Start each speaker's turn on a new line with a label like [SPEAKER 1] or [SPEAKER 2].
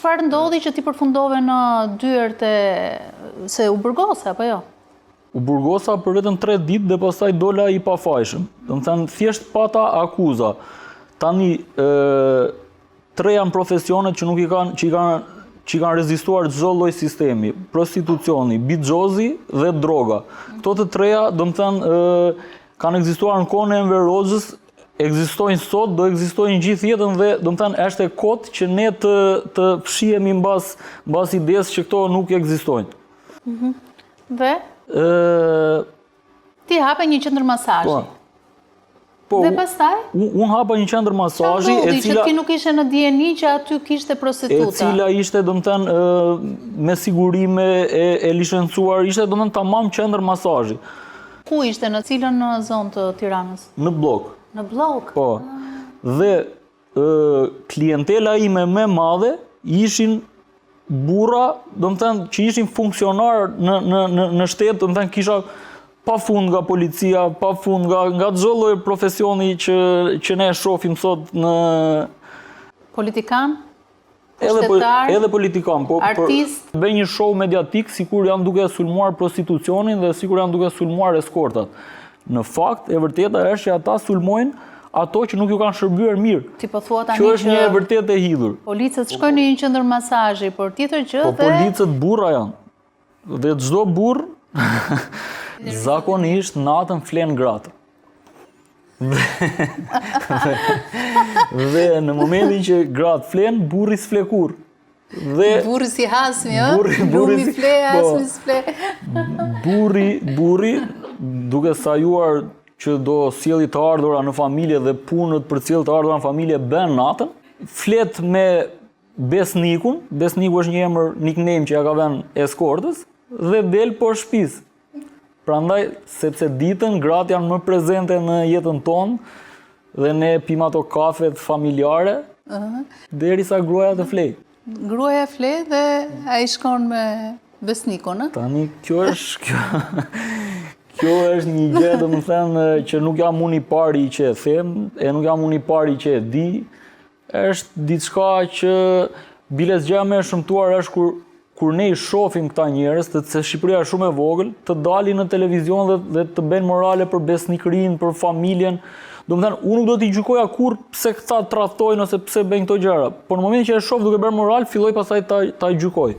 [SPEAKER 1] çfarë ndodhi që ti përfundove në dyert se u burgosa apo jo?
[SPEAKER 2] U burgosa për vetëm 3 ditë dhe pastaj dola i pafajshëm. Domethënë thjesht pata akuza. Tani 3 janë profesionet që nuk i kanë që kanë rezistuar çdo lloj sistemi, prostitucioni, bixhozi dhe droga. Këto të treja, domethënë kanë ekzistuar në kohën e Enver Hoxhës, ekzistojnë sot, do ekzistojnë gjithë jetën dhe domethënë është e kotë që ne të fshihemi mbas idesë që këto nuk ekzistojnë.
[SPEAKER 1] Dhe ti hape një qendër masazhi.
[SPEAKER 2] Po,
[SPEAKER 1] dhe pastaj?
[SPEAKER 2] Unë hapa një qendër masazhi
[SPEAKER 1] e cila që ti nuk ishe në dieni që aty kishte prostituta.
[SPEAKER 2] E cila ishte domethënë me sigurime e licencuar, ishte domethënë tamam qendër masazhi.
[SPEAKER 1] Ku ishte, në cilën zonë të Tiranës?
[SPEAKER 2] Në blok.
[SPEAKER 1] Në blok?
[SPEAKER 2] Po. Dhe klientela ime më e madhe ishin burra, domethënë që ishin funksionar në shtet, domethënë kisha pa fund nga policia, pa fund nga çdo lloj profesioni që ne shohim sot në
[SPEAKER 1] politikan,
[SPEAKER 2] edhe politikan, po
[SPEAKER 1] artist,
[SPEAKER 2] bëj një show mediatik sikur janë duke sulmuar prostitucionin dhe sikur janë duke sulmuar eskortat. Në fakt, e vërteta është që ata sulmojnë ato që nuk ju kanë shërbyer mirë.
[SPEAKER 1] Ti po thua tani
[SPEAKER 2] që është një e vërtetë e hidhur.
[SPEAKER 1] Policët shkojnë në një qendër masazhi, por tjetër gjë
[SPEAKER 2] Po policët burra janë. Dhe çdo burr zakonisht natën flen gratë. Dhe në momentin që gratë flen, burri s'fle kurrë.
[SPEAKER 1] Burri si hasmi, lumi fle, hasmi s'fle.
[SPEAKER 2] Burri, duke sajuar që do sjelli të ardhura në familje dhe punët për sjell të ardhura në familje bën natën, flet me besnikun, besniku është një emër nickname që ja ka vënë eskortës, dhe del poshtë shtëpisë. Prandaj, sepse ditën gratë janë më prezente në jetën tonë dhe ne pim ato kafet familjare, derisa gruaja të flej.
[SPEAKER 1] Gruaja flej dhe ai shkon me besnikun,
[SPEAKER 2] Tani kjo është një gjë, domethënë, që nuk jam unë i pari që e them, e nuk jam unë i pari që e di. Është diçka që biles gjë më e shëmtuar është kur ne i shohim këta njerëz, se Shqipëria është shumë e vogël, të dalin në televizion dhe të bëjnë morale për besnikërinë, për familjen. Domethënë, unë nuk do t'i gjykoja kurrë pse këta tradhtojnë ose pse bëjnë këto gjëra. Por në momentin që e shoh duke bërë moral, filloj pastaj ta gjykoj.